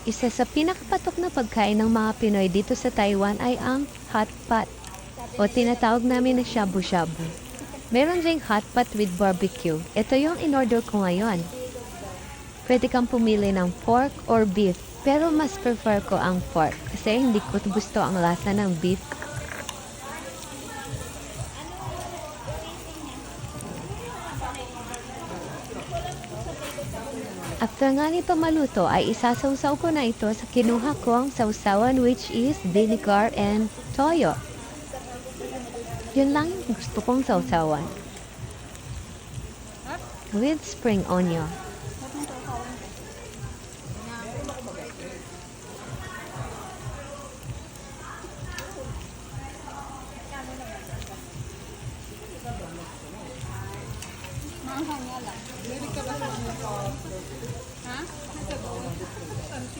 Isa sa pinakapatok na pagkain ng mga Pinoy dito sa Taiwan ay ang hot pot o tinatawag namin na shabu-shabu. Meron ring hot pot with barbecue. Ito yung in-order ko ngayon. Pwede kang pumili ng pork or beef, pero mas prefer ko ang pork kasi hindi ko gusto ang lasa ng beef. After nga nito maluto ay isasawsaw ko na ito sa kinuha kong sausawan which is vinegar and toyo. Yun lang yung gusto kong sausawan. With spring onion.